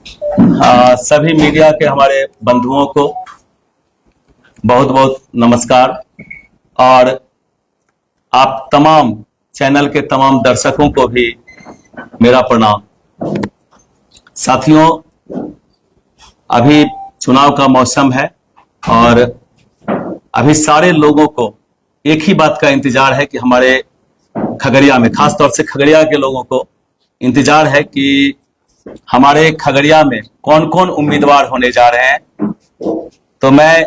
सभी मीडिया के हमारे बंधुओं को बहुत बहुत नमस्कार और आप तमाम चैनल के तमाम दर्शकों को भी मेरा प्रणाम। साथियों, अभी चुनाव का मौसम है और अभी सारे लोगों को एक ही बात का इंतजार है कि हमारे खगड़िया में, खासतौर से खगड़िया के लोगों को इंतजार है कि हमारे खगड़िया में कौन कौन उम्मीदवार होने जा रहे हैं। तो मैं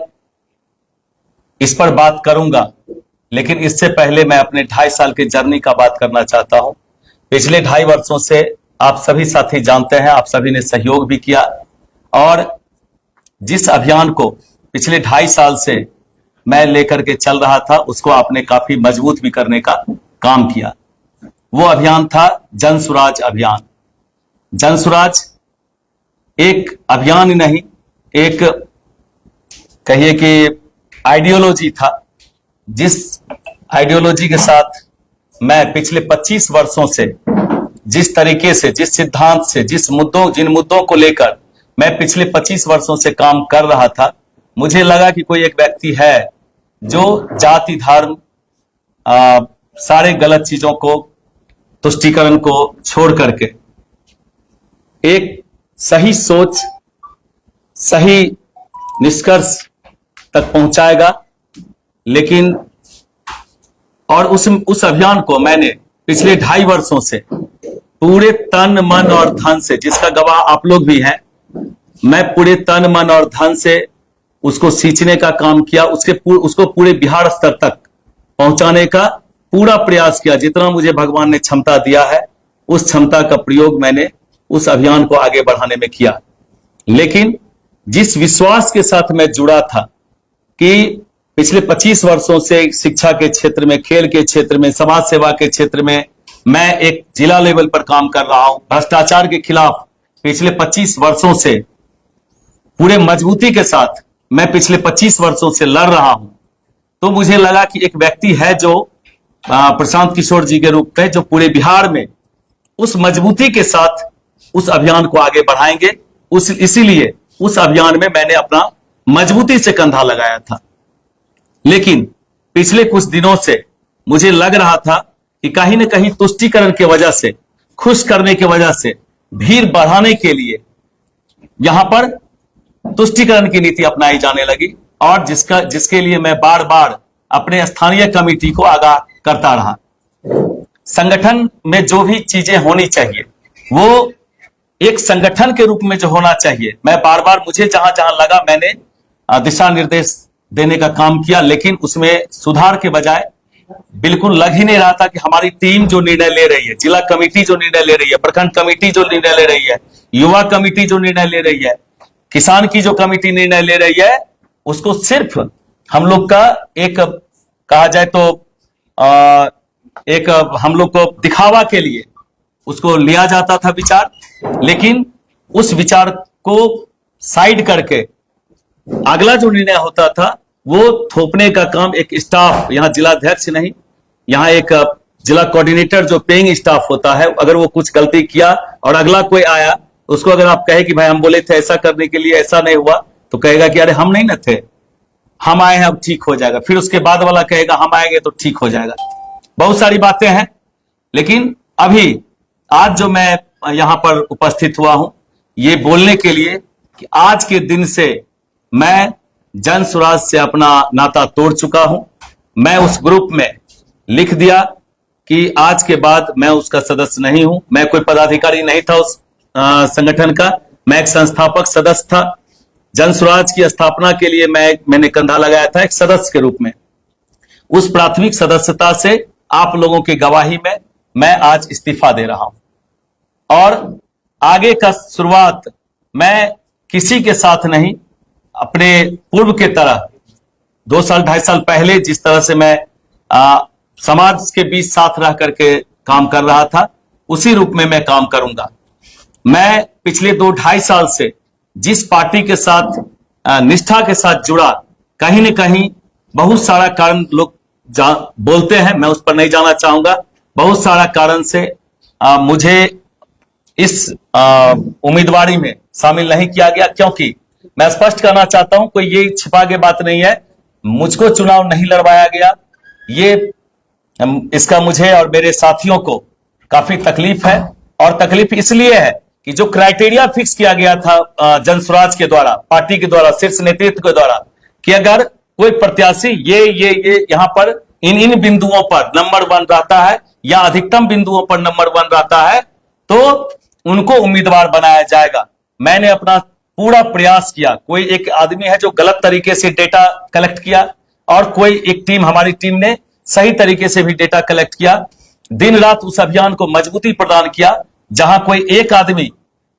इस पर बात करूंगा, लेकिन इससे पहले मैं अपने 2.5 साल की जर्नी का बात करना चाहता हूं। पिछले 2.5 वर्षों से आप सभी साथी जानते हैं, आप सभी ने सहयोग भी किया और जिस अभियान को पिछले 2.5 साल से मैं लेकर के चल रहा था उसको आपने काफी मजबूत भी करने का काम किया। वो अभियान था जन सुराज अभियान। जन सुराज एक अभियान ही नहीं, एक कहिए कि आइडियोलॉजी था, जिस आइडियोलॉजी के साथ मैं पिछले 25 वर्षों से जिस तरीके से, जिस सिद्धांत से, जिन मुद्दों को लेकर मैं पिछले 25 वर्षों से काम कर रहा था, मुझे लगा कि कोई एक व्यक्ति है जो जाति, धर्म, सारे गलत चीजों को, तुष्टीकरण को छोड़ करके एक सही सोच, सही निष्कर्ष तक पहुंचाएगा। लेकिन और उस अभियान को मैंने पिछले 2.5 वर्षों से पूरे तन, मन और धन से, जिसका गवाह आप लोग भी हैं, मैं पूरे तन, मन और धन से उसको सींचने का काम किया। उसको पूरे बिहार स्तर तक पहुंचाने का पूरा प्रयास किया। जितना मुझे भगवान ने क्षमता दिया है, उस क्षमता का प्रयोग मैंने उस अभियान को आगे बढ़ाने में किया। लेकिन जिस विश्वास के साथ मैं जुड़ा था कि पिछले 25 वर्षों से शिक्षा के क्षेत्र में, खेल के क्षेत्र में, समाज सेवा के क्षेत्र में मैं एक जिला लेवल पर काम कर रहा हूं, भ्रष्टाचार के खिलाफ पिछले 25 वर्षों से पूरे मजबूती के साथ मैं पिछले 25 वर्षों से लड़ रहा हूं, तो मुझे लगा कि एक व्यक्ति है जो प्रशांत किशोर जी के रूप में, जो पूरे बिहार में उस मजबूती के साथ उस अभियान को आगे बढ़ाएंगे। इसीलिए उस अभियान में मैंने अपना मजबूती से कंधा लगाया था। लेकिन पिछले कुछ दिनों से मुझे लग रहा था कि कहीं ना कहीं तुष्टीकरण की वजह से, खुश करने की वजह से, भीड़ बढ़ाने के लिए यहां पर तुष्टीकरण की नीति अपनाई जाने लगी और जिसके लिए मैं बार बार अपने स्थानीय कमेटी को आगाह करता रहा। संगठन में जो भी चीजें होनी चाहिए वो एक संगठन के रूप में जो होना चाहिए, मैं बार बार, मुझे जहां जहां लगा मैंने दिशा निर्देश देने का काम किया। लेकिन उसमें सुधार के बजाय बिल्कुल लग ही नहीं रहा था कि हमारी टीम जो निर्णय ले रही है, जिला कमेटी जो निर्णय ले रही है, प्रखंड कमेटी जो निर्णय ले रही है, युवा कमेटी जो निर्णय ले रही है, किसान की जो कमेटी निर्णय ले रही है, उसको सिर्फ हम लोग का एक, कहा जाए तो एक हम लोग को दिखावा के लिए उसको लिया जाता था विचार। लेकिन उस विचार को साइड करके अगला जो निर्णय होता था वो थोपने का काम एक स्टाफ, यहाँ जिलाध्यक्ष नहीं, यहाँ एक जिला कोऑर्डिनेटर जो पेइंग स्टाफ होता है, अगर वो कुछ गलती किया और अगला कोई आया, उसको अगर आप कहे कि भाई हम बोले थे ऐसा करने के लिए, ऐसा नहीं हुआ, तो कहेगा कि अरे हम नहीं न थे, हम आए हैं, अब ठीक हो जाएगा। फिर उसके बाद वाला कहेगा हम आएंगे तो ठीक हो जाएगा। बहुत सारी बातें हैं। लेकिन अभी आज जो मैं यहां पर उपस्थित हुआ हूं, ये बोलने के लिए कि आज के दिन से मैं जन सुराज से अपना नाता तोड़ चुका हूं। मैं उस ग्रुप में लिख दिया कि आज के बाद मैं उसका सदस्य नहीं हूं। मैं कोई पदाधिकारी नहीं था उस संगठन का, मैं एक संस्थापक सदस्य था। जन सुराज की स्थापना के लिए मैंने कंधा लगाया था एक सदस्य के रूप में। उस प्राथमिक सदस्यता से आप लोगों की गवाही में मैं आज इस्तीफा दे रहा हूं और आगे का शुरुआत मैं किसी के साथ नहीं, अपने पूर्व के तरह 2 साल 2.5 साल पहले जिस तरह से मैं समाज के बीच साथ रह करके काम कर रहा था, उसी रूप में मैं काम करूंगा। मैं पिछले 2-2.5 साल से जिस पार्टी के साथ निष्ठा के साथ जुड़ा, कहीं न कहीं बहुत सारा कारण लोग बोलते हैं, मैं उस पर नहीं जाना चाहूंगा। बहुत सारा कारण से मुझे इस उम्मीदवारी में शामिल नहीं किया गया, क्योंकि मैं स्पष्ट करना चाहता हूं, कोई ये छिपा के बात नहीं है, मुझको चुनाव नहीं लड़वाया गया। ये इसका मुझे और मेरे साथियों को काफी तकलीफ है, और तकलीफ इसलिए है कि जो क्राइटेरिया फिक्स किया गया था जनसुराज के द्वारा, पार्टी के द्वारा, शीर्ष नेतृत्व के द्वारा, कि अगर कोई प्रत्याशी ये यहां पर इन बिंदुओं पर नंबर 1 रहता है या अधिकतम बिंदुओं पर नंबर 1 रहता है, तो उनको उम्मीदवार बनाया जाएगा। मैंने अपना पूरा प्रयास किया। कोई एक आदमी है जो गलत तरीके से डेटा कलेक्ट किया, और कोई एक टीम, हमारी टीम ने सही तरीके से भी डेटा कलेक्ट किया। दिन रात उस अभियान को मजबूती प्रदान किया। जहां कोई एक आदमी,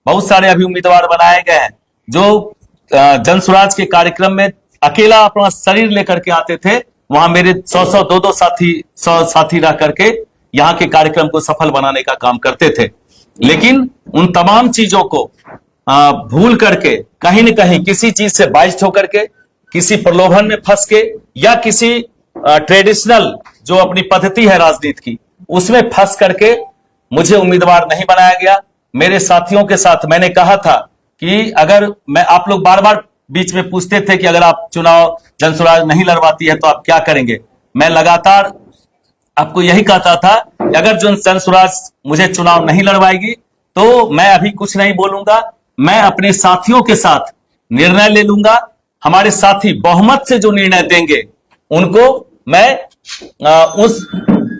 बहुत सारे अभी उम्मीदवार बनाए गए हैं जो जनसुराज के कार्यक्रम में अकेला अपना शरीर लेकर के आते थे, वहां मेरे 100 200 साथी रह करके यहाँ के कार्यक्रम को सफल बनाने का काम करते थे। लेकिन उन तमाम चीजों को भूल करके, कहीं न कहीं किसी चीज से बाइस्ड होकर के, किसी प्रलोभन में फंस के, या किसी ट्रेडिशनल जो अपनी पद्धति है राजनीति की, उसमें फंस करके मुझे उम्मीदवार नहीं बनाया गया। मेरे साथियों के साथ मैंने कहा था कि अगर मैं, आप लोग बार बार बीच में पूछते थे कि अगर आप चुनाव जनसुराज नहीं लड़वाती है तो आप क्या करेंगे। मैं लगातार आपको यही कहता था कि अगर जनसुराज मुझे चुनाव नहीं लड़वाएगी तो मैं अभी कुछ नहीं बोलूंगा, मैं अपने साथियों के साथ निर्णय ले लूंगा। हमारे साथी बहुमत से जो निर्णय देंगे उनको मैं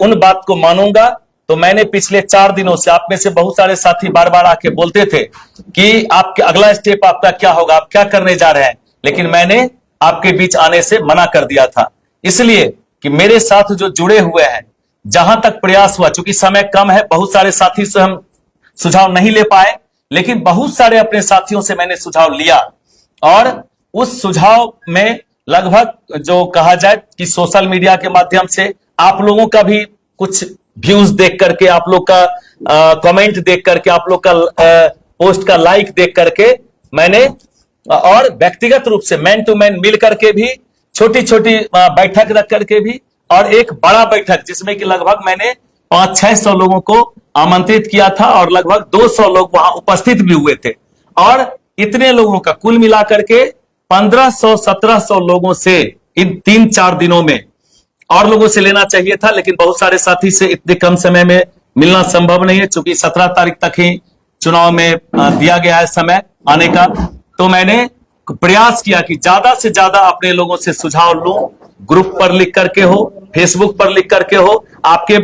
उन बात को मानूंगा। तो मैंने पिछले 4 दिनों से, आप में से बहुत सारे साथी बार बार आके बोलते थे कि आपके अगला स्टेप आपका क्या होगा, आप क्या करने जा रहे हैं, लेकिन मैंने आपके बीच आने से मना कर दिया था, इसलिए कि मेरे साथ जो जुड़े हुए हैं, जहां तक प्रयास हुआ, चूंकि समय कम है, बहुत सारे साथी से हम सुझाव नहीं ले पाए, लेकिन बहुत सारे अपने साथियों से मैंने सुझाव लिया, और उस सुझाव में लगभग जो कहा जाए कि सोशल मीडिया के माध्यम से आप लोगों का भी कुछ व्यूज देख करके, आप लोग का कमेंट देख करके, आप लोग का पोस्ट का लाइक देख करके मैंने, और व्यक्तिगत रूप से मैन टू मैन मिल करके भी, छोटी छोटी बैठक रख करके भी, और एक बड़ा बैठक जिसमें कि लगभग मैंने 500-600 लोगों को आमंत्रित किया था, और लगभग 200 लोग वहां उपस्थित भी हुए थे। और इतने लोगों का कुल मिलाकर के 1500-1700 लोगों से इन 3-4 दिनों में, और लोगों से लेना चाहिए था, लेकिन बहुत सारे साथी से इतने कम समय में मिलना संभव नहीं है, चूंकि 17 तारीख तक ही चुनाव में दिया गया है समय आने का। तो मैंने प्रयास किया कि ज्यादा से ज्यादा अपने लोगों से सुझाव लूं, ग्रुप पर लिख करके हो, फेसबुक पर लिख करके हो, आपके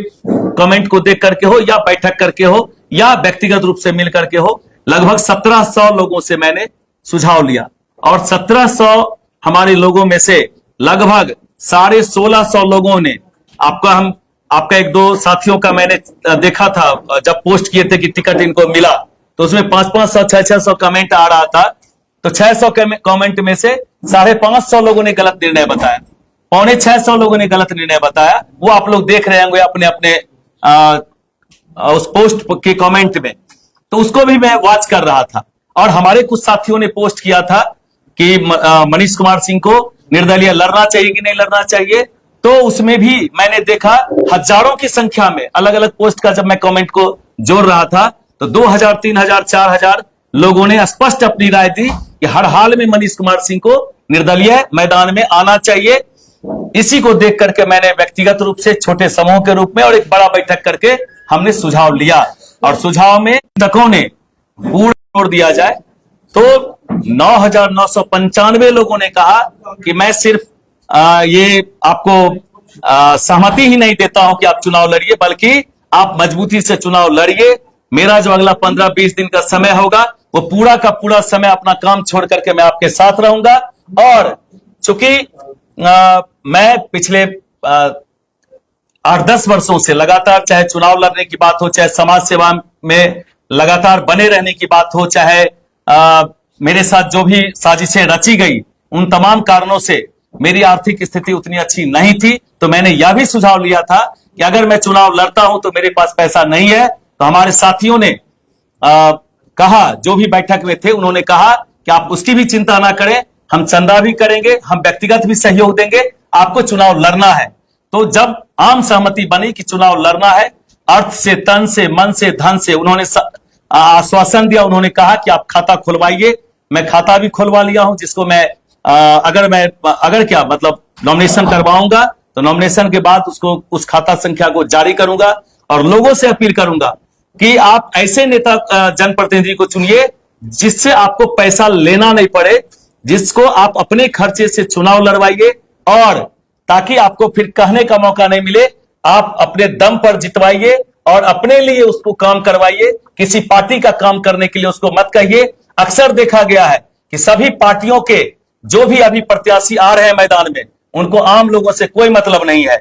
कमेंट को देख करके हो, या बैठक करके हो, या व्यक्तिगत रूप से मिल करके हो। लगभग 1700 लोगों से मैंने सुझाव लिया, और 1700 हमारे लोगों में से लगभग 1650 लोगों ने, आपका 1-2 साथियों का मैंने देखा था जब पोस्ट किए थे कि टिकट इनको मिला, तो उसमें 500-500 600 कमेंट आ रहा था। तो 600 कमेंट में से 550 लोगों ने गलत निर्णय बताया, 650 लोगों ने गलत निर्णय बताया। वो आप लोग देख रहे होंगे अपने अपने उस पोस्ट के कमेंट में, तो उसको भी मैं वॉच कर रहा था। और हमारे कुछ साथियों ने पोस्ट किया था कि मनीष कुमार सिंह को निर्दलीय लड़ना चाहिए कि नहीं लड़ना चाहिए, तो उसमें भी मैंने देखा हजारों की संख्या में अलग अलग पोस्ट का जब मैं कमेंट को जोड़ रहा था, तो 2000, 3000, 4000 लोगों ने स्पष्ट अपनी राय दी कि हर हाल में मनीष कुमार सिंह को निर्दलीय मैदान में आना चाहिए। इसी को देख करके मैंने व्यक्तिगत रूप से, छोटे समूह के रूप में, और एक बड़ा बैठक करके हमने सुझाव लिया, और सुझाव में तकों ने पूरा छोड़ दिया जाए तो 9995 लोगों ने कहा कि मैं सिर्फ ये आपको सहमति ही नहीं देता हूं कि आप चुनाव लड़िए, बल्कि आप मजबूती से चुनाव लड़िए। मेरा जो अगला 15-20 दिन का समय होगा, वो पूरा का पूरा समय अपना काम छोड़ करके मैं आपके साथ रहूंगा। और चूंकि मैं पिछले 8-10 वर्षों से लगातार, चाहे चुनाव लड़ने की बात हो, चाहे समाज सेवा में लगातार बने रहने की बात हो, चाहे मेरे साथ जो भी साजिशें रची गई, उन तमाम कारणों से मेरी आर्थिक स्थिति उतनी अच्छी नहीं थी। तो मैंने यह भी सुझाव लिया था कि अगर मैं चुनाव लड़ता हूं तो मेरे पास पैसा नहीं है। तो हमारे साथियों ने कहा, जो भी बैठक में थे, उन्होंने कहा कि आप उसकी भी चिंता ना करें, हम चंदा भी करेंगे, हम व्यक्तिगत भी सहयोग देंगे, आपको चुनाव लड़ना है। तो जब आम सहमति बनी कि चुनाव लड़ना है, अर्थ से, तन से, मन से, धन से, उन्होंने आश्वासन दिया, उन्होंने कहा कि आप खाता खुलवाइए। मैं खाता भी खुलवा लिया हूं, जिसको मैं अगर क्या मतलब नॉमिनेशन करवाऊंगा तो नॉमिनेशन के बाद उसको उस खाता संख्या को जारी करूंगा और लोगों से अपील करूंगा कि आप ऐसे नेता जनप्रतिनिधि को चुनिए जिससे आपको पैसा लेना नहीं पड़े, जिसको आप अपने खर्चे से चुनाव लड़वाइए, और ताकि आपको फिर कहने का मौका नहीं मिले, आप अपने दम पर जितवाइए और अपने लिए उसको काम करवाइए। किसी पार्टी का काम करने के लिए उसको मत कहिए। अक्सर देखा गया है कि सभी पार्टियों के जो भी अभी प्रत्याशी आ रहे हैं मैदान में, उनको आम लोगों से कोई मतलब नहीं है।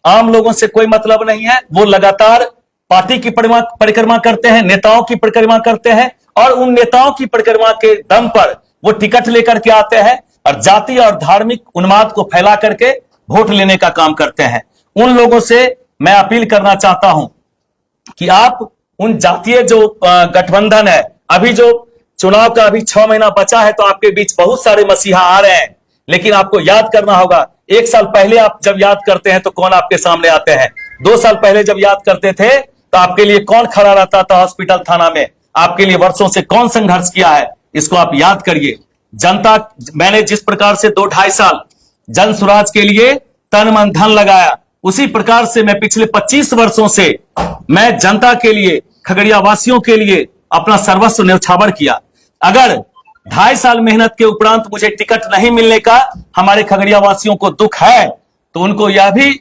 आम लोगों से कोई मतलब नहीं है। वो लगातार पार्टी की परिक्रमा करते हैं, नेताओं की परिक्रमा करते हैं, और उन नेताओं की परिक्रमा के दम पर वो टिकट लेकर के आते हैं और जाति और धार्मिक उन्माद को फैला करके वोट लेने का काम करते हैं। उन लोगों से मैं अपील करना चाहता हूं कि आप उन जातीय जो गठबंधन है, अभी जो चुनाव का अभी 6 महीना बचा है, तो आपके बीच बहुत सारे मसीहा आ रहे हैं, लेकिन आपको याद करना होगा, 1 साल पहले आप जब याद करते हैं तो कौन आपके सामने आते हैं? 2 साल पहले जब याद करते थे तो आपके लिए कौन खड़ा रहता था हॉस्पिटल थाना में? आपके लिए वर्षों से कौन संघर्ष किया है? इसको आप याद करिए। जनता, मैंने जिस प्रकार से 2-2.5 साल जन स्वराज के लिए तन मन धन लगाया, उसी प्रकार से मैं पिछले 25 वर्षों से मैं जनता के लिए, खगड़िया वासियों के लिए अपना सर्वस्व न्यौछावर किया। अगर 2.5 साल मेहनत के उपरांत मुझे टिकट नहीं मिलने का हमारे खगड़िया वासियों को दुख है, तो उनको यह भी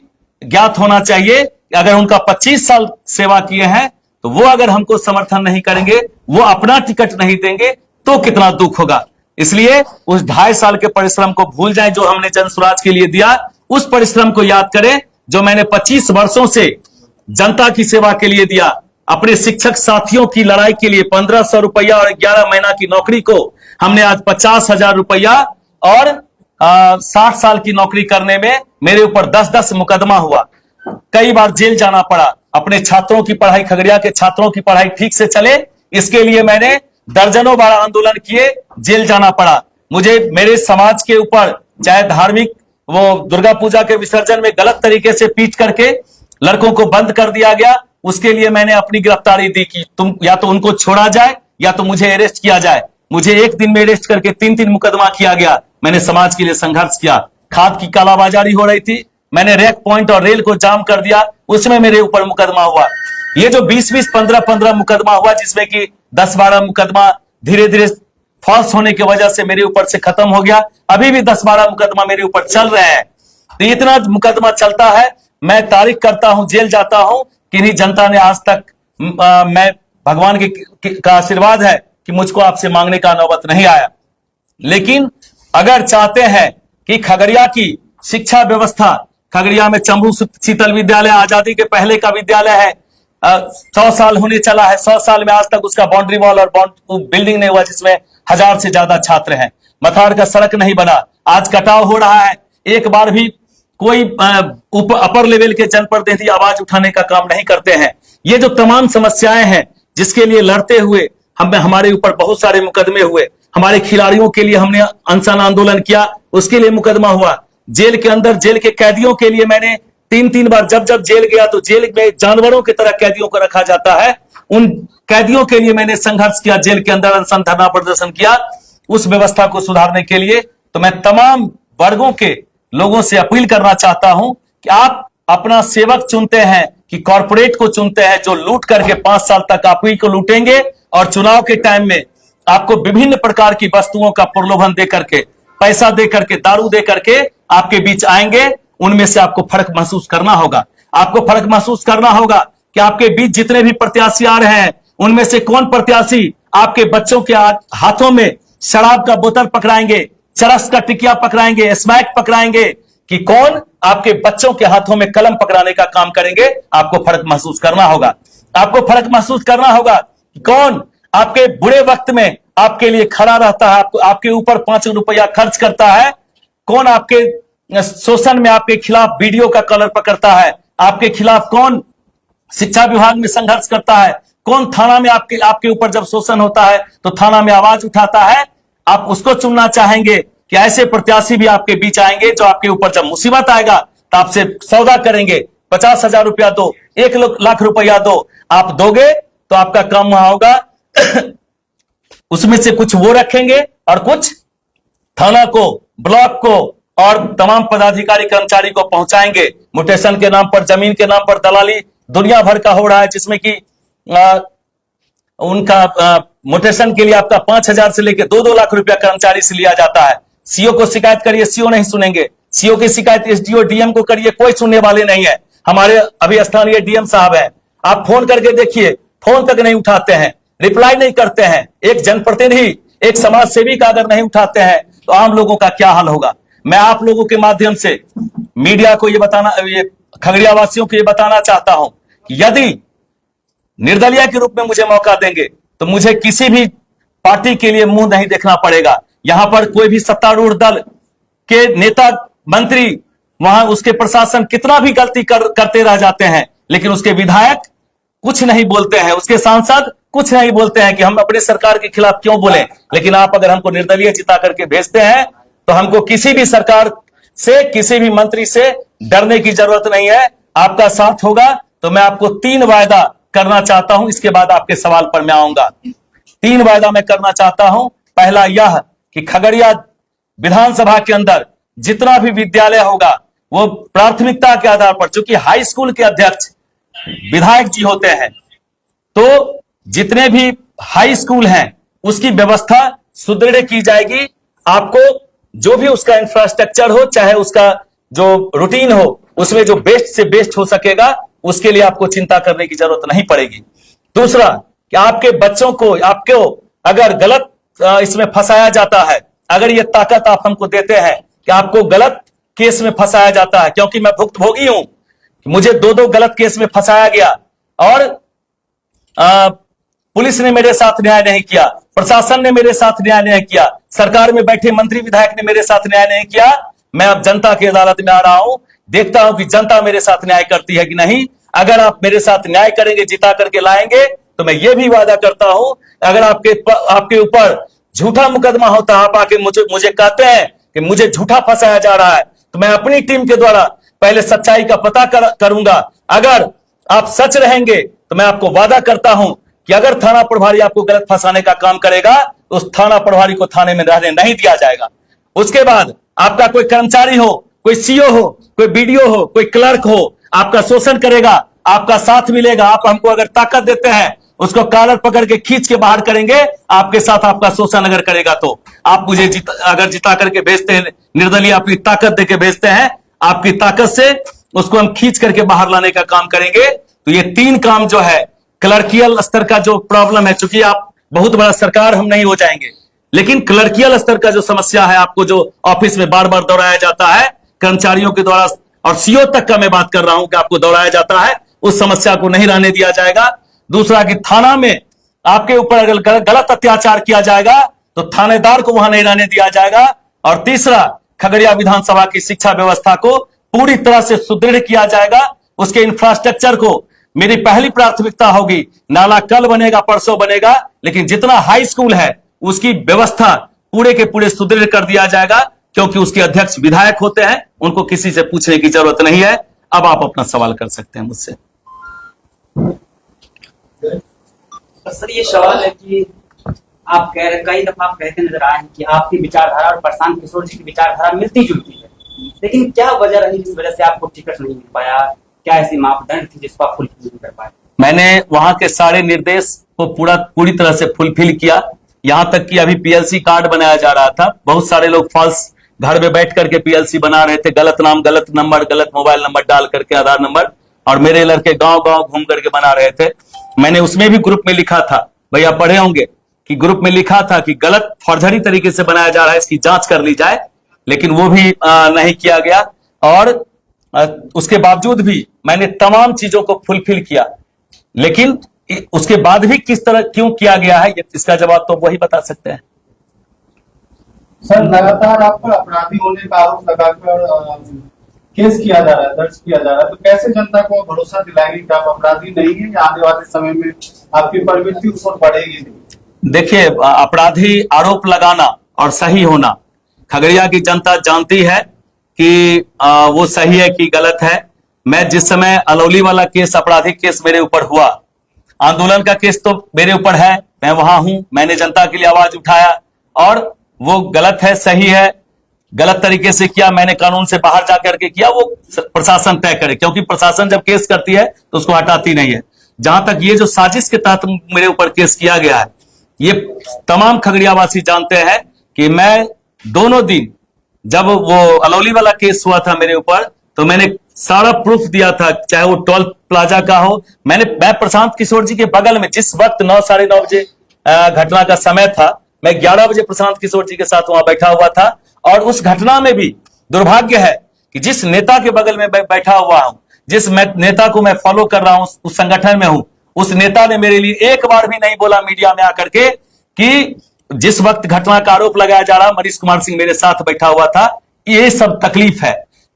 ज्ञात होना चाहिए कि अगर उनका 25 साल सेवा किए हैं तो वो अगर हमको समर्थन नहीं करेंगे, वो अपना टिकट नहीं देंगे, तो कितना दुख होगा। इसलिए उस 2.5 साल के परिश्रम को भूल जाएं जो हमने जन स्वराज के लिए दिया। उस परिश्रम को याद करें जो मैंने 25 वर्षों से जनता की सेवा के लिए दिया। अपने शिक्षक साथियों की लड़ाई के लिए 1500 रुपया और 11 महीना की नौकरी को हमने आज 50,000 रुपया, और 60 साल की नौकरी करने में मेरे ऊपर 10-10 मुकदमा हुआ। कई बार जेल जाना पड़ा। अपने छात्रों की पढ़ाई, खगड़िया के छात्रों की पढ़ाई ठीक से चले, इसके लिए मैंने दर्जनों बार आंदोलन किए, जेल जाना पड़ा। मुझे मेरे समाज के ऊपर, चाहे धार्मिक, वो दुर्गा पूजा के विसर्जन में गलत तरीके से पीट करके लड़कों को बंद कर दिया गया, उसके लिए मैंने अपनी गिरफ्तारी दी कि तुम या तो उनको छोड़ा जाए या तो मुझे अरेस्ट किया जाए। मुझे एक दिन में अरेस्ट करके 3-3 मुकदमा किया गया। मैंने समाज के लिए संघर्ष किया। खाद की कालाबाजारी हो रही थी, मैंने रेक पॉइंट और रेल को जाम कर दिया, उसमें मेरे ऊपर मुकदमा हुआ। ये जो 20-20, 15-15 मुकदमा हुआ, जिसमें कि 10-12 मुकदमा धीरे धीरे फॉल्स होने की वजह से मेरे ऊपर से खत्म हो गया। अभी भी 10-12 मुकदमा मेरे ऊपर चल रहे हैं। तो इतना मुकदमा चलता है, मैं तारीख करता हूं, जेल जाता हूं, किन्हीं जनता ने आज तक, मैं भगवान का आशीर्वाद है कि मुझको आपसे मांगने का नौबत नहीं आया। लेकिन अगर चाहते हैं कि खगड़िया की शिक्षा व्यवस्था, खगड़िया में चंबू शीतल विद्यालय आजादी के पहले का विद्यालय है, 100 साल होने चला है, 100 साल में आज तक उसका बाउंड्री वॉल और बिल्डिंग नहीं हुआ, जिसमें 1000 से ज्यादा छात्र हैं। मथार का सड़क नहीं बना, आज कटाव हो रहा है। एक बार भी कोई अपर लेवल के जनप्रतिनिधि आवाज उठाने का काम नहीं करते हैं। ये जो तमाम समस्याएं हैं जिसके लिए लड़ते हुए हमारे ऊपर बहुत सारे मुकदमे हुए। हमारे खिलाड़ियों के लिए हमने अनशन आंदोलन किया, उसके लिए मुकदमा हुआ। जेल के अंदर जेल के कैदियों के लिए मैंने 3-3 बार, जब जेल गया तो जेल में जानवरों की तरह कैदियों को रखा जाता है, उन कैदियों के लिए मैंने संघर्ष किया, जेल के अंदर अनशन, धरना प्रदर्शन किया उस व्यवस्था को सुधारने के लिए। तो मैं तमाम वर्गों के लोगों से अपील करना चाहता हूं कि आप अपना सेवक चुनते हैं कि कॉर्पोरेट को चुनते हैं, जो लूट करके 5 साल तक आप ही को लूटेंगे और चुनाव के टाइम में आपको विभिन्न प्रकार की वस्तुओं का प्रलोभन दे करके, पैसा दे करके, दारू दे करके आपके बीच आएंगे। उनमें से आपको फर्क महसूस करना होगा। आपको फर्क महसूस करना होगा कि आपके बीच जितने भी प्रत्याशी आ रहे हैं, उनमें से कौन प्रत्याशी आपके बच्चों के हाथों में शराब का बोतल पकड़ाएंगे, चरस का टिकिया पकड़ाएंगे, स्मैक पकड़ाएंगे, कि कौन आपके बच्चों के हाथों में कलम पकड़ाने का काम करेंगे। आपको फर्क महसूस करना होगा। आपको फर्क महसूस करना होगा कि कौन आपके बुरे वक्त में आपके लिए खड़ा रहता है, आपके ऊपर 5 रुपया खर्च करता है, कौन आपके शोषण में आपके खिलाफ वीडियो का कलर पकड़ता है, आपके खिलाफ कौन शिक्षा विभाग में संघर्ष करता है, कौन थाना में आपके ऊपर जब शोषण होता है तो थाना में आवाज उठाता है। आप उसको चुनना चाहेंगे कि ऐसे प्रत्याशी भी आपके बीच आएंगे जो आपके ऊपर जब मुसीबत आएगा तो आपसे सौदा करेंगे, 50,000 रुपया दो, 1 लाख रुपया दो। आप दोगे तो आपका काम वहां होगा। उसमें से कुछ वो रखेंगे और कुछ थाना को, ब्लॉक को और तमाम पदाधिकारी कर्मचारी को पहुंचाएंगे। म्यूटेशन के नाम पर, जमीन के नाम पर दलाली दुनिया भर का हो रहा है, जिसमें कि उनका म्यूटेशन के लिए आपका 5,000 से लेकर 2-2 लाख रुपया कर्मचारी से लिया जाता है। सीओ को शिकायत करिए, सीओ नहीं सुनेंगे। सीओ की शिकायत एसडीओ, डीएम को करिए, कोई सुनने वाले नहीं है। हमारे अभी स्थानीय डीएम साहब हैं, आप फोन करके देखिए, फोन तक नहीं उठाते हैं, रिप्लाई नहीं करते हैं। एक जनप्रतिनिधि, एक समाज सेवी का अगर नहीं उठाते हैं तो आम लोगों का क्या हाल होगा। मैं आप लोगों के माध्यम से मीडिया को ये बताना, ये खगड़िया वासियों को ये बताना चाहता हूं कि यदि निर्दलीय के रूप में मुझे मौका देंगे तो मुझे किसी भी पार्टी के लिए मुंह नहीं देखना पड़ेगा। यहां पर कोई भी सत्तारूढ़ दल के नेता, मंत्री, वहां उसके प्रशासन कितना भी गलती करते रह जाते हैं, लेकिन उसके विधायक कुछ नहीं बोलते हैं, उसके सांसद कुछ नहीं बोलते हैं कि हम अपने सरकार के खिलाफ क्यों बोलें। लेकिन आप अगर हमको निर्दलीय जिता करके भेजते हैं तो हमको किसी भी सरकार से, किसी भी मंत्री से डरने की जरूरत नहीं है। आपका साथ होगा तो मैं आपको 3 वायदा करना चाहता हूं, इसके बाद आपके सवाल पर मैं आऊंगा। 3 वायदा मैं करना चाहता हूं। पहला यह कि खगड़िया विधानसभा के अंदर जितना भी विद्यालय होगा वो प्राथमिकता के आधार पर, चूंकि हाई स्कूल के अध्यक्ष विधायक जी होते हैं, तो जितने भी हाई स्कूल हैं उसकी व्यवस्था सुदृढ़ की जाएगी। आपको जो भी उसका इंफ्रास्ट्रक्चर हो, चाहे उसका जो रूटीन हो, उसमें जो बेस्ट से बेस्ट हो सकेगा, उसके लिए आपको चिंता करने की जरूरत नहीं पड़ेगी। दूसरा कि आपके बच्चों को, आपको अगर गलत इसमें फंसाया जाता है, अगर ये ताकत आप हमको देते हैं कि आपको गलत केस में फंसाया जाता है, क्योंकि मैं भुक्तभोगी हूं, मुझे 2-2 गलत केस में फंसाया गया और पुलिस ने मेरे साथ न्याय नहीं किया, प्रशासन ने मेरे साथ न्याय नहीं किया, सरकार में बैठे मंत्री विधायक ने मेरे साथ न्याय नहीं किया। मैं अब जनता की अदालत में आ रहा हूं, देखता हूं कि जनता मेरे साथ न्याय करती है कि नहीं। अगर आप मेरे साथ न्याय करेंगे, जिता करके लाएंगे, तो मैं ये भी वादा करता हूं, अगर आपके ऊपर झूठा मुकदमा होता, आप आके मुझे कहते हैं कि मुझे झूठा फंसाया जा रहा है, तो मैं अपनी टीम के द्वारा पहले सच्चाई का पता करूंगा। अगर आप सच रहेंगे तो मैं आपको वादा करता हूं कि अगर थाना प्रभारी आपको गलत फंसाने का काम करेगा तो उस थाना प्रभारी को थाने में रहने नहीं दिया जाएगा। उसके बाद आपका कोई कर्मचारी हो, कोई सीओ हो, कोई बीडीओ हो, कोई क्लर्क हो, आपका शोषण करेगा, आपका साथ मिलेगा, आप हमको अगर ताकत देते हैं, उसको कॉलर पकड़ के खींच के बाहर करेंगे, आपके साथ आपका शोषण अगर करेगा तो आप मुझे अगर जिता करके भेजते हैं, निर्दलीय अपनी ताकत देके भेजते हैं, आपकी ताकत से उसको हम खींच करके बाहर लाने का काम करेंगे। तो ये 3 काम जो है, क्लर्कियल स्तर का जो प्रॉब्लम है, चूंकि आप बहुत बड़ा सरकार हम नहीं हो जाएंगे, लेकिन क्लर्कियल स्तर का जो समस्या है, आपको जो ऑफिस में बार बार दौड़ाया जाता है कर्मचारियों के द्वारा, और सीओ तक का मैं बात कर रहा हूं कि आपको दौड़ाया जाता है, उस समस्या को नहीं रहने दिया जाएगा। दूसरा कि थाना में आपके ऊपर अगर गलत अत्याचार किया जाएगा तो थानेदार को वहां नहीं रहने दिया जाएगा। और तीसरा, खगड़िया विधानसभा की शिक्षा व्यवस्था को पूरी तरह से सुदृढ़ किया जाएगा। उसके इंफ्रास्ट्रक्चर को मेरी पहली प्राथमिकता होगी। नाला कल बनेगा, परसों बनेगा, लेकिन जितना हाई स्कूल है उसकी व्यवस्था पूरे के पूरे सुदृढ़ कर दिया जाएगा, क्योंकि उसके अध्यक्ष विधायक होते हैं, उनको किसी से पूछने की जरूरत नहीं है। अब आप अपना सवाल कर सकते हैं मुझसे। सर, ये सवाल है कि आप कई दफा आप कहते नजर आए हैं कि आपकी विचारधारा और प्रशांत किशोर जी की विचारधारा मिलती जुलती है, लेकिन क्या वजह रही जिस वजह से आपको टिकट नहीं मिल पाया? क्या ऐसी मापदंड थी जिसको आप फुलफिल नहीं कर पाए? मैंने वहां के सारे निर्देश को पूरी तरह से फुलफिल किया। यहां तक कि अभी पीएलसी कार्ड बनाया जा रहा था, बहुत सारे लोग फॉल्स घर में बैठ करके पीएलसी बना रहे थे, गलत नाम, गलत नंबर, गलत मोबाइल नंबर डाल करके, आधार नंबर, और मेरे लड़के गांव गांव घूम करके बना रहे थे। मैंने उसमें भी ग्रुप में लिखा था, भैया पढ़े होंगे कि ग्रुप में लिखा था कि गलत फर्जरी तरीके से बनाया जा रहा है, इसकी जांच कर ली जाए, लेकिन वो भी नहीं किया गया। और उसके बावजूद भी मैंने तमाम चीजों को फुलफिल किया, लेकिन उसके बाद भी किस तरह क्यों किया गया है, इसका जवाब तो वही बता सकते हैं। सर, लगातार आप पर अपराधी होने का आरोप लगाकर केस किया जा रहा है, दर्ज किया जा रहा है, तो कैसे जनता को भरोसा दिलाएंगे कि आप अपराधी नहीं है, या आने वाले समय में आपकी प्रवृत्ति उस पर बढ़ेगी? देखिए, अपराधी आरोप लगाना और सही होना खगड़िया की जनता जानती है कि वो सही है कि गलत है। मैं जिस समय अलौली वाला केस, आपराधिक केस मेरे ऊपर हुआ, आंदोलन का केस तो मेरे ऊपर है, मैं वहां हूं, मैंने जनता के लिए आवाज उठाया और वो गलत है सही है, गलत तरीके से किया, मैंने कानून से बाहर जाकर के किया, वो प्रशासन तय करे, क्योंकि प्रशासन जब केस करती है तो उसको हटाती नहीं है। जहां तक ये जो साजिश के तहत मेरे ऊपर केस किया गया है, ये तमाम खगड़ियावासी जानते हैं कि मैं दोनों दिन जब वो अलौली वाला केस हुआ था मेरे ऊपर, तो मैंने सारा प्रूफ दिया था, चाहे वो टोल प्लाजा का हो। मैं प्रशांत किशोर जी के बगल में, जिस वक्त 9 साढ़े 9 बजे घटना का समय था, मैं 11 बजे प्रशांत किशोर जी के साथ वहां बैठा हुआ था। और उस घटना में भी दुर्भाग्य है कि जिस नेता के बगल में बैठा हुआ हूं, जिस नेता को मैं फॉलो कर रहा हूं, उस संगठन में हूं, उस नेता ने मेरे लिए एक बार भी नहीं बोला मीडिया में आकर के कि जिस वक्त घटना का आरोप लगाया जा रहा, मनीष कुमार सिंह मेरे साथ बैठा हुआ था, ये सब तकलीफ है।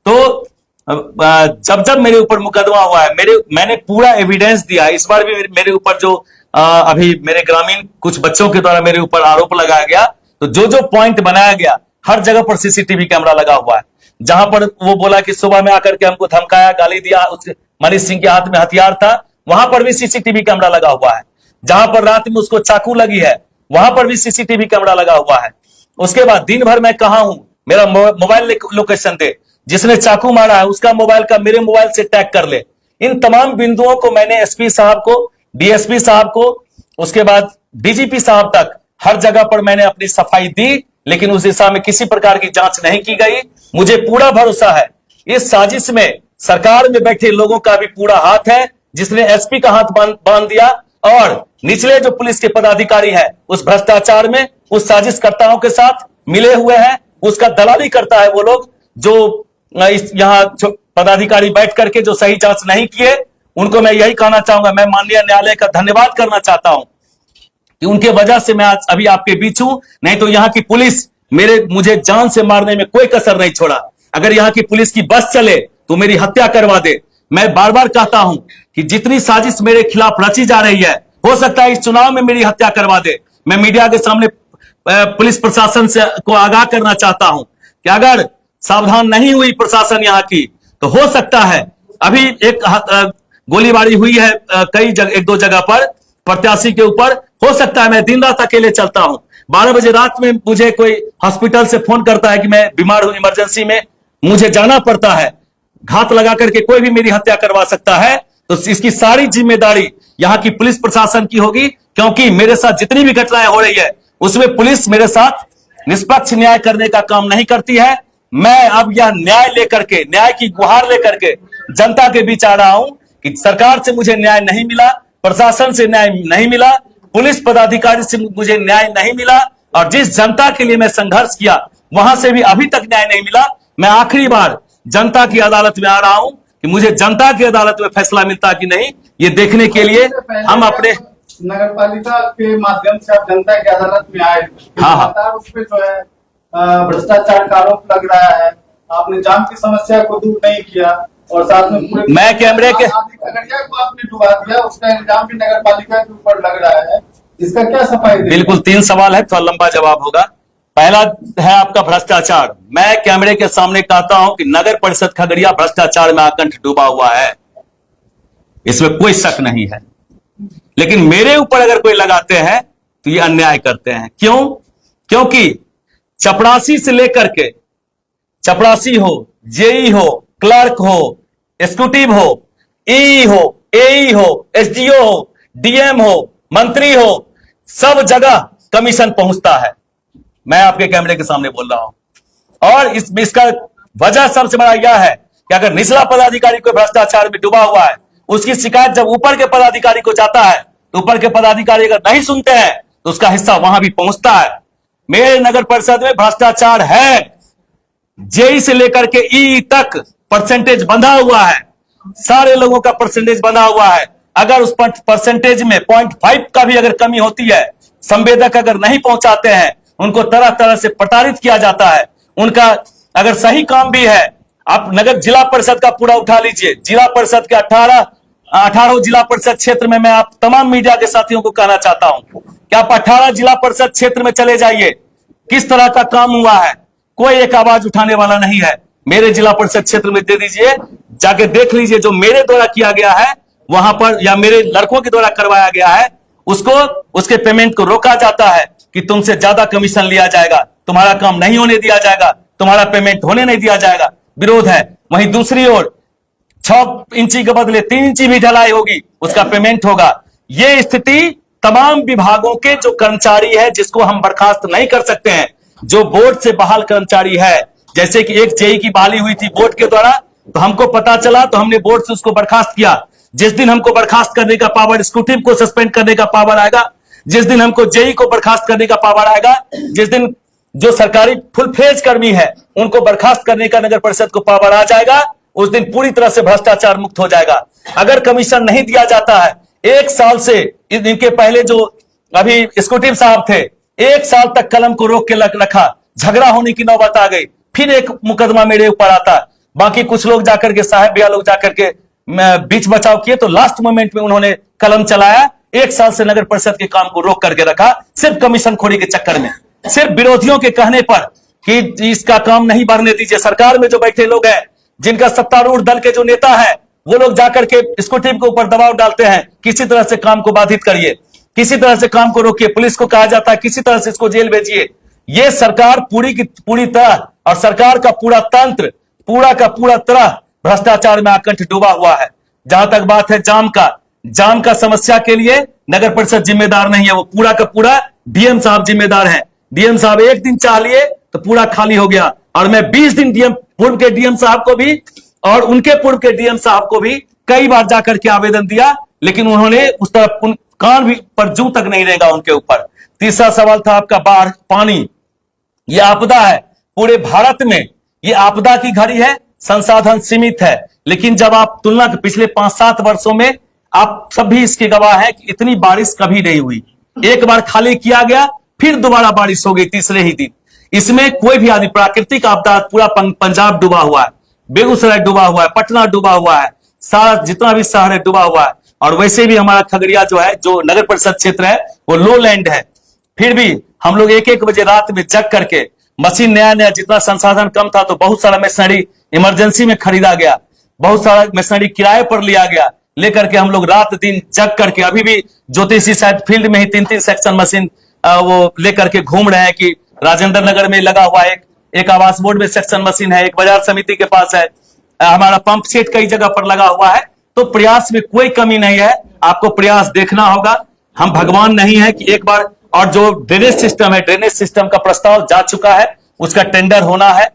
तो जब जब मेरे ऊपर मुकदमा हुआ है, मैंने पूरा एविडेंस दिया। इस बार भी मेरे ऊपर जो अभी मेरे ग्रामीण कुछ बच्चों के द्वारा मेरे ऊपर आरोप लगाया गया, तो जो जो पॉइंट बनाया गया, हर जगह पर सीसीटीवी कैमरा लगा हुआ है। जहां पर वो बोला कि सुबह में आकर के हमको धमकाया, गाली दिया, उस मनीष सिंह के हाथ में हथियार था, वहां पर भी सीसीटीवी कैमरा लगा हुआ है। जहां पर रात में उसको चाकू लगी है, वहां पर भी सीसीटीवी कैमरा लगा हुआ है। उसके बाद दिन भर मैं कहां हूं, मेरा मोबाइल लोकेशन दे, जिसने चाकू मारा है उसका मोबाइल का मेरे मोबाइल से टैग कर ले। इन तमाम बिंदुओं को मैंने एसपी साहब को, डीएसपी साहब को, उसके बाद डीजीपी साहब तक हर जगह पर मैंने अपनी सफाई दी, लेकिन उस दिशा में किसी प्रकार की जांच नहीं की गई। मुझे पूरा भरोसा है इस साजिश में सरकार में बैठे लोगों का भी पूरा हाथ है, जिसने एसपी का हाथ बांध दिया, और निचले जो पुलिस के पदाधिकारी हैं उस भ्रष्टाचार में, उस साजिशकर्ताओं के साथ मिले हुए हैं। उसका दलाली करता है वो लोग जो यहाँ पदाधिकारी बैठ करके जो सही जांच नहीं किए। उनको मैं यही कहना चाहूंगा, मैं माननीय न्यायालय का धन्यवाद करना चाहता हूं कि उनके वजह से मैं आज अभी आपके बीच हूं। नहीं तो यहाँ की पुलिस मुझे जान से मारने में कोई कसर नहीं छोड़ा। अगर यहाँ की पुलिस की बस चले तो मेरी हत्या करवा दे। मैं बार बार कहता हूं कि जितनी साजिश मेरे खिलाफ रची जा रही है, हो सकता है इस चुनाव में मेरी हत्या करवा दे। मैं मीडिया के सामने पुलिस प्रशासन से को आगाह करना चाहता हूं कि अगर सावधान नहीं हुई प्रशासन यहाँ की, तो हो सकता है अभी एक गोलीबारी हुई है कई जगह, 1-2 जगह पर प्रत्याशी के ऊपर, हो सकता है मैं दिन रात अकेले चलता हूं। 12 बजे रात में मुझे कोई हॉस्पिटल से फोन करता है कि मैं बीमार हूं, इमरजेंसी में मुझे जाना पड़ता है, घात लगा करके कोई भी मेरी हत्या करवा सकता है। तो इसकी सारी जिम्मेदारी यहाँ की पुलिस प्रशासन की होगी, क्योंकि मेरे साथ जितनी भी घटनाएं हो रही है उसमें पुलिस मेरे साथ निष्पक्ष न्याय करने का काम नहीं करती है। मैं अब यह न्याय लेकर के, न्याय की गुहार लेकर के जनता के बीच आ रहा हूं कि सरकार से मुझे न्याय नहीं मिला, प्रशासन से न्याय नहीं मिला, पुलिस पदाधिकारी से मुझे न्याय नहीं मिला, और जिस जनता के लिए मैं संघर्ष किया वहां से भी अभी तक न्याय नहीं मिला। मैं आखिरी बार जनता की अदालत में आ रहा हूं कि मुझे जनता की अदालत में फैसला मिलता कि नहीं, ये देखने के लिए हम अपने नगर पालिका के माध्यम से आप जनता की अदालत में आए। हाँ। उस पर जो है भ्रष्टाचार का आरोप लग रहा है, आपने जाम की समस्या को दूर नहीं किया, और साथ में पूरे मैं कैमरे के खगड़िया को आपने डुबा दिया, उसका इल्जाम भी नगर पालिका के ऊपर लग रहा है। इसका क्या सफाई देंगे? बिल्कुल 3 सवाल है, थोड़ा लंबा जवाब होगा। पहला है आपका भ्रष्टाचार। मैं कैमरे के सामने कहता हूं कि नगर परिषद खगड़िया भ्रष्टाचार में आकंठ डूबा हुआ है, इसमें कोई शक नहीं है। लेकिन मेरे ऊपर अगर कोई लगाते हैं तो ये अन्याय करते हैं। क्यों? क्योंकि चपरासी से लेकर के, चपरासी हो, जेई हो, क्लर्क हो, एग्जीक्यूटिव हो, ई हो, एई हो, एसडीओ हो, डीएम हो, मंत्री हो, सब जगह कमीशन पहुंचता है। मैं आपके कैमरे के सामने बोल रहा हूं। और इसका वजह सबसे बड़ा यह है कि अगर निचला पदाधिकारी कोई भ्रष्टाचार में डूबा हुआ है, उसकी शिकायत जब ऊपर के पदाधिकारी को जाता है, तो ऊपर के पदाधिकारी अगर नहीं सुनते हैं तो उसका हिस्सा वहां भी पहुंचता है। मेरे नगर परिषद में भ्रष्टाचार है, जेई से लेकर के ई तक परसेंटेज बंधा हुआ है, सारे लोगों का परसेंटेज बंधा हुआ है। अगर उस परसेंटेज में 0.5 का भी अगर कमी होती है, संवेदक अगर नहीं पहुंचाते हैं, उनको तरह तरह से प्रताड़ित किया जाता है। उनका अगर सही काम भी है, आप नगर जिला परिषद का पूरा उठा लीजिए, जिला परिषद के 18 जिला परिषद क्षेत्र में मैं आप तमाम मीडिया के साथियों को कहना चाहता हूं कि आप 18 जिला परिषद क्षेत्र में चले जाइए, किस तरह का काम हुआ है, कोई एक आवाज उठाने वाला नहीं है। मेरे जिला परिषद क्षेत्र में दे दीजिए, जाके देख लीजिए, जो मेरे द्वारा किया गया है वहां पर या मेरे लड़कों के द्वारा करवाया गया है, उसको उसके पेमेंट को रोका जाता है कि तुमसे ज्यादा कमीशन लिया जाएगा, तुम्हारा काम नहीं होने दिया जाएगा, तुम्हारा पेमेंट होने नहीं दिया जाएगा, विरोध है। वहीं दूसरी ओर 6 इंची के बदले 3 इंची भी ढलाई होगी, उसका पेमेंट होगा। यह स्थिति तमाम विभागों के जो कर्मचारी है, जिसको हम बर्खास्त नहीं कर सकते हैं, जो बोर्ड से बहाल कर्मचारी है, जैसे कि एक जेई की बहाली हुई थी बोर्ड के द्वारा, तो हमको पता चला तो हमने बोर्ड से उसको बर्खास्त किया। जिस दिन हमको बर्खास्त करने का पावर, स्कूटी को सस्पेंड करने का पावर आएगा, जिस दिन हमको जेई को बर्खास्त करने का पावर आएगा, जिस दिन जो सरकारी फुल फेज कर्मी है उनको बर्खास्त करने का नगर परिषद को पावर आ जाएगा, उस दिन पूरी तरह से भ्रष्टाचार मुक्त हो जाएगा। अगर कमीशन नहीं दिया जाता है, 1 साल से इनके पहले जो अभी स्कूटी साहब थे, 1 साल तक कलम को रोक के रखा, झगड़ा होने की नौबत आ गई, फिर एक मुकदमा मेरे ऊपर आता। बाकी कुछ लोग जाकर के, साहब भैया लोग जाकर के बीच बचाव किए, तो लास्ट मोमेंट में उन्होंने कलम चलाया। 1 साल से नगर परिषद के काम को रोक करके रखा, सिर्फ कमीशन खोरी के चक्कर में, सिर्फ विरोधियों के कहने पर कि इसका काम नहीं बढ़ने दीजिए। सरकार में जो बैठे लोग हैं, जिनका सत्तारूढ़ दल के जो नेता है, वो लोग जाकर के इसको टीम के ऊपर दबाव डालते हैं, किसी तरह से काम को बाधित करिए, किसी तरह से काम को रोकिए। पुलिस को कहा जाता है किसी तरह से इसको जेल भेजिए। ये सरकार पूरी की पूरी तरह, और सरकार का पूरा तंत्र पूरा का पूरा तरह भ्रष्टाचार में आकंठ डूबा हुआ है। जहां तक बात है जाम का समस्या के लिए नगर परिषद जिम्मेदार नहीं है, वो पूरा का पूरा डीएम साहब जिम्मेदार हैं। डीएम साहब एक दिन चाह लिए तो पूरा खाली हो गया, और मैं 20 दिन पूर्व के डीएम साहब को भी और उनके पूर्व के डीएम साहब को भी कई बार जाकर के आवेदन दिया, लेकिन उन्होंने उस तरफ कान भी पर जू तक नहीं रहेगा उनके ऊपर। तीसरा सवाल था आपका बाढ़ पानी। ये आपदा है, पूरे भारत में ये आपदा की घड़ी है, संसाधन सीमित है, लेकिन जब आप तुलना के पिछले 5-7 वर्षों में, आप सब भी इसके गवाह हैं कि इतनी बारिश कभी नहीं हुई। एक बार खाली किया गया, फिर दोबारा बारिश हो गई तीसरे ही दिन। इसमें कोई भी आदमी, प्राकृतिक आपदा, पूरा पंजाब डूबा हुआ है, बेगूसराय डूबा हुआ है, पटना डूबा हुआ है, सारा जितना भी शहर है डूबा हुआ है। और वैसे भी हमारा खगड़िया जो है, जो नगर परिषद क्षेत्र है, वो लो लैंड है। फिर भी हम लोग 1-1 बजे रात में जग करके, मशीन नया जितना संसाधन कम था तो बहुत सारा मशीनरी इमरजेंसी में खरीदा गया, बहुत सारा मशीनरी किराए पर लिया गया, लेकर के हम लोग रात दिन जग करके, अभी भी ज्योतिषी शायद फील्ड में ही 3-3 सेक्शन मशीन वो लेकर के घूम रहे हैं कि राजेंद्र नगर में लगा हुआ है, एक आवास बोर्ड में सेक्शन मशीन है, एक बाजार समिति के पास है, हमारा पंप सेट कई जगह पर लगा हुआ है। तो प्रयास में कोई कमी नहीं है, आपको प्रयास देखना होगा। हम भगवान नहीं है कि एक बार, और जो ड्रेनेज सिस्टम है, ड्रेनेज सिस्टम का प्रस्ताव जा चुका है, उसका टेंडर होना है,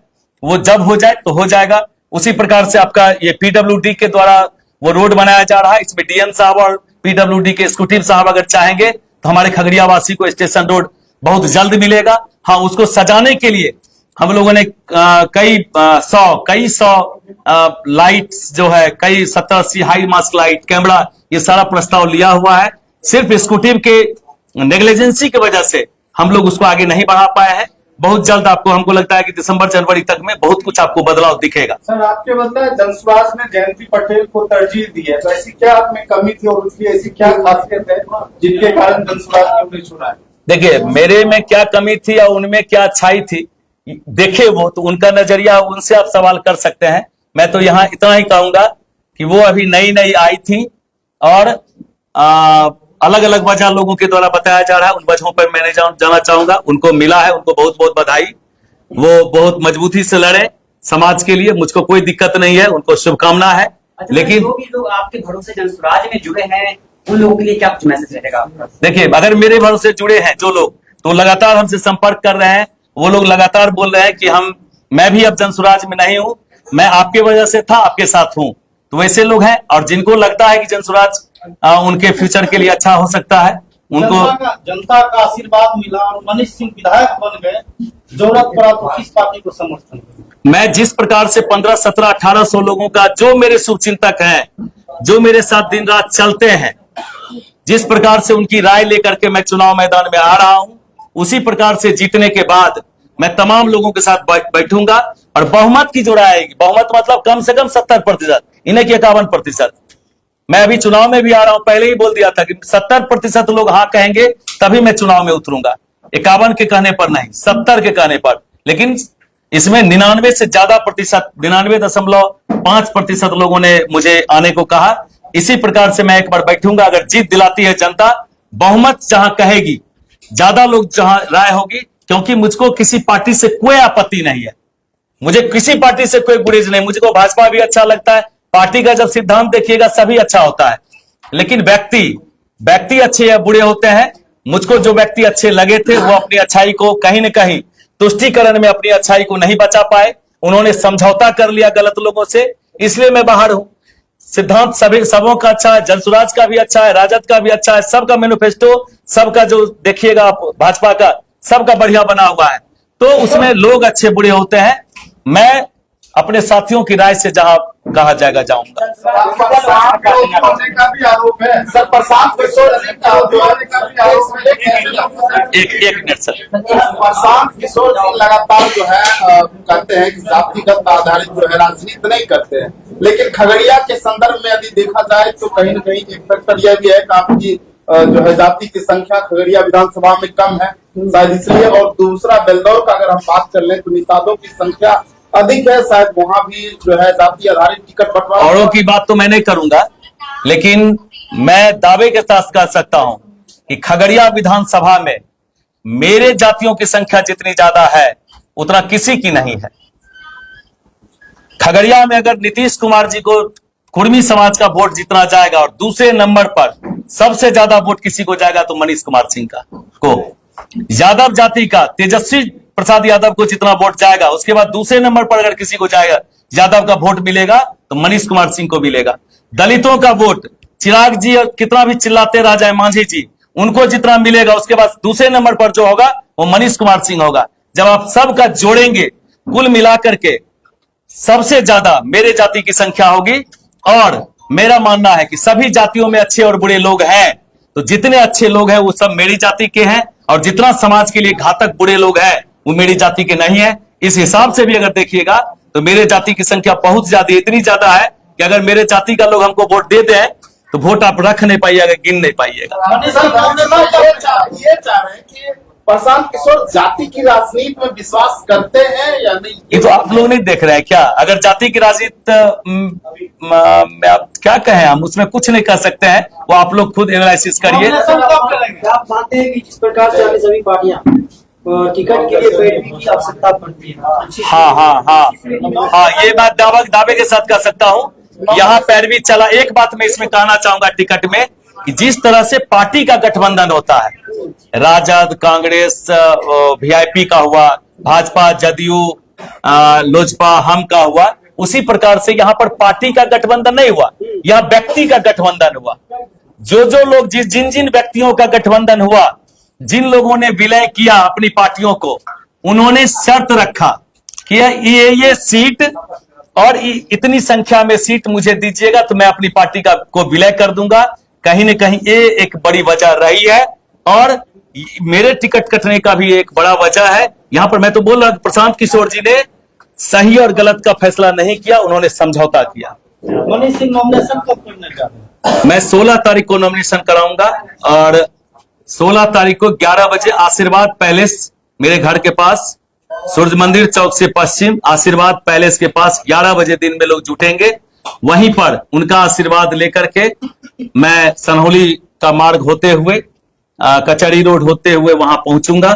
वो जब हो जाए तो हो जाएगा। उसी प्रकार से आपका ये पीडब्ल्यूडी के द्वारा वो रोड बनाया जा रहा है, इसमें डीएम साहब और पीडब्ल्यूडी के एग्जीक्यूटिव साहब अगर चाहेंगे तो हमारे खगड़िया वासी को स्टेशन रोड बहुत जल्द मिलेगा। हाँ, उसको सजाने के लिए हम लोगों ने कई सौ लाइट्स जो है, कई 70-80 हाई मास्क लाइट, कैमरा, ये सारा प्रस्ताव लिया हुआ है। सिर्फ एग्जीक्यूटिव के नेग्लिजेंसी की वजह से हम लोग उसको आगे नहीं बढ़ा पाए हैं। बहुत जल्द आपको, हमको लगता है कि दिसंबर-जनवरी तक में बहुत कुछ आपको बदलाव दिखेगा। सर, आपके बदला जनसुराज ने जयंती पटेल को तरजीह दी है, तो ऐसी क्या आप में कमी थी और उसकी ऐसी क्या खासियत है जिनके कारण जनसुराज ने उन्हें चुना है? देखिए, मेरे में क्या कमी थी और उनमें क्या अच्छाई थी, देखे वो तो उनका नजरिया, उनसे आप सवाल कर सकते हैं। मैं तो यहाँ इतना ही कहूंगा कि वो अभी नई आई थी और अलग अलग वजह लोगों के द्वारा बताया जा रहा है, उन वजहों पर मैंने जाना चाहूंगा। उनको मिला है, उनको बहुत बहुत बधाई, वो बहुत मजबूती से लड़े समाज के लिए, मुझको कोई दिक्कत नहीं है, उनको शुभकामना है। अच्छा, लेकिन जो भी लोग आपके भरोसे जनसुराज में जुड़े हैं, उन लोगों के लिए क्या कुछ मैसेज रहेगा? देखिए, अगर मेरे भरोसे जुड़े हैं जो लोग, तो लगातार हमसे संपर्क कर रहे हैं, वो लोग लगातार बोल रहे हैं कि मैं भी अब जनसुराज में नहीं हूं, मैं आपके वजह से था, आपके साथ हूं। तो वैसे लोग हैं, और जिनको लगता है कि जनसुराज उनके फ्यूचर के लिए अच्छा हो सकता है, उनको जनता का आशीर्वाद मिला और मनीष सिंह विधायक बन गए, जरूरत पड़ा तो किस पार्टी को समर्थन? मैं जिस प्रकार से 1500-1700 लोगों का, जो मेरे शुभचिंतक हैं, जो मेरे साथ दिन रात चलते हैं, जिस प्रकार से उनकी राय लेकर के मैं चुनाव मैदान में आ रहा हूं, उसी प्रकार से जीतने के बाद मैं तमाम लोगों के साथ बैठूंगा। और बहुमत की जो राय आएगी, बहुमत मतलब कम से कम 70%, इन्हें की 51%। मैं अभी चुनाव में भी आ रहा हूं, पहले ही बोल दिया था कि 70% लोग हाँ कहेंगे तभी मैं चुनाव में उतरूंगा, 51 के कहने पर नहीं, 70 के कहने पर। लेकिन इसमें 99 से ज्यादा प्रतिशत, 99.5% लोगों ने मुझे आने को कहा, इसी प्रकार से मैं एक बार बैठूंगा, अगर जीत दिलाती है जनता, बहुमत जहां कहेगी, ज्यादा लोग जहां राय होगी, क्योंकि मुझको किसी पार्टी से कोई आपत्ति नहीं है, मुझे किसी पार्टी से कोई गुरेज नहीं, मुझको भाजपा भी अच्छा लगता है, पार्टी का जब सिद्धांत देखिएगा सभी अच्छा होता है, लेकिन व्यक्ति अच्छे या बुरे होते हैं। मुझको जो व्यक्ति अच्छे लगे थे वो अपनी अच्छाई को कहीं न कहीं तुष्टिकरण में अपनी अच्छाई को नहीं बचा पाए, उन्होंने समझौता कर लिया गलत लोगों से, इसलिए मैं बाहर हूं। सिद्धांत सभी सबों का अच्छा है, जनसुराज का भी अच्छा है, राजद का भी अच्छा है, सबका मैनिफेस्टो, सबका जो देखिएगा आप भाजपा का, सबका बढ़िया बना हुआ है, तो उसमें लोग अच्छे बुरे होते हैं। मैं अपने साथियों की राय से जहां कहा जाएगा जाऊंगा। होने का भी आरोप है सर, प्रशांत किशोर जी का होने का भी आरोप है। एक मिनट सर। प्रशांत किशोर जी लगातार जो है कहते हैं कि जातिगत आधारित जो है राजनीति नहीं करते हैं, लेकिन खगड़िया के संदर्भ में यदि देखा जाए तो कहीं न कहीं एक फैक्टर यह भी है कि आपकी जो है जाति की संख्या खगड़िया विधानसभा में कम है शायद इसलिए, और दूसरा बेलदौर का अगर हम बात कर लें तो निषादों की संख्या अधिक है, शायद वहां भी जो है जाति आधारित टिकट बंटवारा। औरों की बात तो मैं नहीं करूंगा, लेकिन मैं दावे के साथ कह सकता हूं कि खगड़िया विधानसभा में मेरे जातियों की संख्या जितनी ज्यादा है उतना किसी की नहीं है। खगड़िया में अगर नीतीश कुमार जी को कुर्मी समाज का वोट जितना जाएगा और दूसरे नंबर पर सबसे ज्यादा वोट किसी को जाएगा तो मनीष कुमार सिंह का को, यादव जाति का तेजस्वी प्रसाद यादव को जितना वोट जाएगा, उसके बाद दूसरे नंबर पर अगर किसी को जाएगा यादव का वोट मिलेगा तो मनीष कुमार सिंह को मिलेगा। दलितों का वोट चिराग जी और कितना भी चिल्लाते रह जाए मांझी जी, उनको जितना मिलेगा उसके बाद दूसरे नंबर पर जो होगा वो मनीष कुमार सिंह होगा। जब आप सबका जोड़ेंगे कुल मिलाकर के सबसे ज्यादा मेरे जाति की संख्या होगी, और मेरा मानना है कि सभी जातियों में अच्छे और बुरे लोग हैं, तो जितने अच्छे लोग हैं वो सब मेरी जाति के हैं, और जितना समाज के लिए घातक बुरे लोग हैं वो मेरी जाति के नहीं है। इस हिसाब से भी अगर देखिएगा तो मेरे जाति की संख्या बहुत ज्यादा, इतनी ज्यादा है कि अगर मेरे जाति का लोग हमको वोट देते हैं तो वोट आप रख नहीं पाइएगा, गिन नहीं पाइएगा। ये चाह रहे हैं कि प्रशांत किशोर जाति की राजनीति में विश्वास करते हैं या नहीं, ये तो आप लोग नहीं देख रहे हैं क्या? अगर जाति की राजनीति में आप क्या कहें, हम उसमें कुछ नहीं कर सकते हैं, वो आप लोग खुद एनालिसिस करिए। आप मानते हैं कि जिस प्रकार से अभी सभी पार्टियां टिकट के लिए पैरवी की आवश्यकता पड़ती है? हाँ, ये बात दावे के साथ कह सकता हूँ, यहाँ पैरवी चला। एक बात मैं इसमें कहना चाहूंगा टिकट में, कि जिस तरह से पार्टी का गठबंधन होता है, राजद, कांग्रेस, वीआईपी का हुआ, भाजपा, जदयू, लोजपा, हम का हुआ, उसी प्रकार से यहाँ पर पार्टी का गठबंधन नहीं हुआ, यहाँ व्यक्ति का गठबंधन हुआ। जो लोग जिन व्यक्तियों का गठबंधन हुआ, जिन लोगों ने विलय किया अपनी पार्टियों को, उन्होंने शर्त रखा कि ये सीट और इतनी संख्या में सीट मुझे दीजिएगा तो मैं अपनी पार्टी को विलय कर दूंगा। कहीं न कहीं ये एक बड़ी वजह रही है, और मेरे टिकट कटने का भी एक बड़ा वजह है। यहां पर मैं तो बोल रहा हूं, प्रशांत किशोर जी ने सही और गलत का फैसला नहीं किया, उन्होंने समझौता किया। मनीष सिंह नॉमिनेशन कब करना चाहते हैं? मैं 16 तारीख को नॉमिनेशन कराऊंगा, और 16 तारीख को 11 बजे आशीर्वाद पैलेस मेरे घर के पास, सूर्य मंदिर चौक से पश्चिम आशीर्वाद पैलेस के पास 11 बजे दिन में लोग जुटेंगे। वहीं पर उनका आशीर्वाद लेकर के मैं सनहौली का मार्ग होते हुए, कचहरी रोड होते हुए वहां पहुंचूंगा,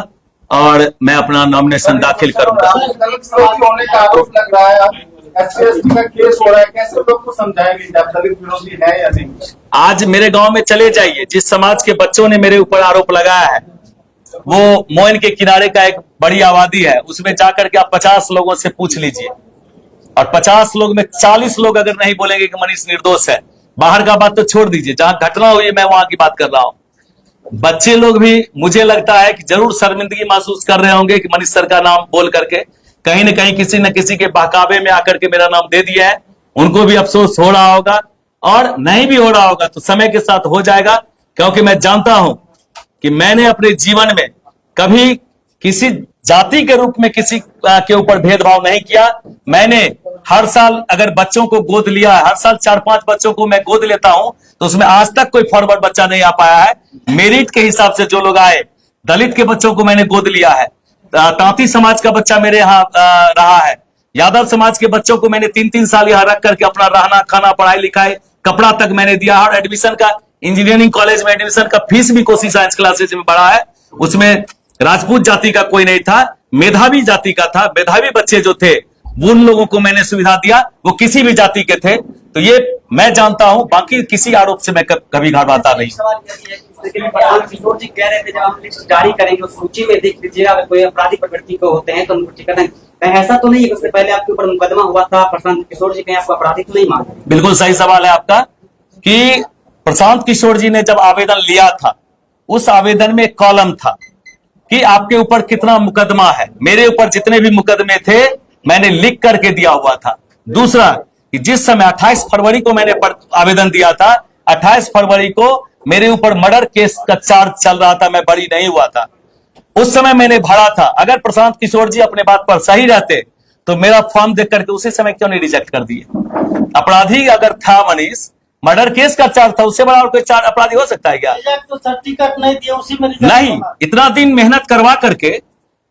और मैं अपना नॉमिनेशन दाखिल करूंगा। दलित विरोधी होने का आरोप लग रहा है, SC/ST का केस हो रहा है, कैसे लोग को समझाएंगे कि आप दलित विरोधी है या नहीं? आज मेरे गांव में चले जाइए, जिस समाज के बच्चों ने मेरे ऊपर आरोप लगाया है, वो मोइन के किनारे का एक बड़ी आबादी है, उसमें जाकर के आप 50 लोगों से पूछ लीजिए, और 50 लोग में 40 लोग अगर नहीं बोलेंगे कि मनीष निर्दोष है, बाहर का बात तो छोड़ दीजिए, जहां घटना हुई मैं वहां की बात कर रहा हूं। बच्चे लोग भी मुझे लगता है कि जरूर शर्मिंदगी महसूस कर रहे होंगे कि मनीष सर का नाम बोल करके कहीं न किसी के बहकावे में आकर के मेरा नाम दे दिया है। उनको भी अफसोस हो रहा होगा, और नहीं भी हो रहा होगा तो समय के साथ हो जाएगा, क्योंकि मैं जानता हूं कि मैंने अपने जीवन में कभी किसी जाति के रूप में किसी के ऊपर भेदभाव नहीं किया। मैंने हर साल अगर बच्चों को गोद लिया है, हर साल 4-5 बच्चों को मैं गोद लेता हूं, तो उसमें आज तक कोई फॉरवर्ड बच्चा नहीं आ पाया है। मेरिट के हिसाब से जो लोग आए, दलित के बच्चों को मैंने गोद लिया है, तांती समाज का बच्चा मेरे यहाँ रहा है, यादव समाज के बच्चों को मैंने 3-3 साल यहाँ रख करके अपना रहना, खाना, पढ़ाई लिखाई कपड़ा तक मैंने दिया, और एडमिशन का, इंजीनियरिंग कॉलेज में एडमिशन का फीस भी कोसी साइंस क्लासेज में बढ़ा है। उसमें राजपूत जाति का कोई नहीं था, मेधावी जाति का था। मेधावी बच्चे जो थे उन लोगों को मैंने सुविधा दिया, वो किसी भी जाति के थे। तो ये मैं जानता हूं, बाकी किसी आरोप से मैं कभी घबराता नहीं। सवाल यह भी है कि लेकिन प्रशांत किशोर जी कह रहे थे जब हम लिस्ट जारी करेंगे उस सूची में देख लीजिएगा, अगर कोई अपराधी प्रवृत्ति को होते हैं तो उनको टिकट देंगे। कहीं ऐसा तो नहीं है कि उससे पहले आपके ऊपर मुकदमा हुआ था, प्रशांत किशोर जी कहीं आपको आपराधी तो नहीं मानते? बिल्कुल सही सवाल है आपका कि प्रशांत किशोर जी ने जब आवेदन लिया था, उस आवेदन में एक कॉलम था कि आपके ऊपर कितना मुकदमा है। मेरे ऊपर जितने भी मुकदमे थे मैंने लिख करके दिया हुआ था। दूसरा कि जिस समय 28 फरवरी को मैंने आवेदन दिया था, 28 फरवरी को मेरे ऊपर मर्डर केस का चार्ज चल रहा था, मैं बरी नहीं हुआ था। उस समय मैंने भरा था। अगर प्रशांत किशोर जी अपने बात पर सही रहते तो मेरा फॉर्म देख करके उसी समय क्यों नहीं रिजेक्ट कर दिए? अपराधी अगर था मनीष, मर्डर केस का चार्ज था, उससे बड़ा और कोई चार्ज अपराधी हो सकता है क्या? तो सर्टिफिकेट नहीं दिया, उसी में रिजेक्ट नहीं, होगा। इतना दिन मेहनत करवा करके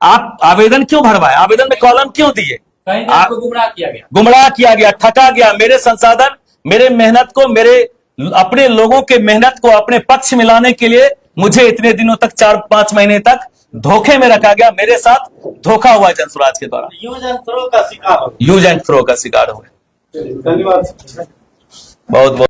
आप आवेदन क्यों भरवाए? आवेदन में कॉलम क्यों दिए? कहीं ना आपको गुमराह किया गया। गुमराह किया गया, ठगा गया। मेरे संसाधन, मेरे मेहनत को, मेरे अपने लोगों के मेहनत को अपने पक्ष में लाने के लिए मुझे इतने दिनों तक, 4-5 महीने तक धोखे में रखा गया। मेरे साथ धोखा हुआ है जनसुराज के द्वारा। यूज एंड थ्रो का शिकार हो। यूज एंड थ्रो का शिकार हुए। धन्यवाद। बहुत बहुत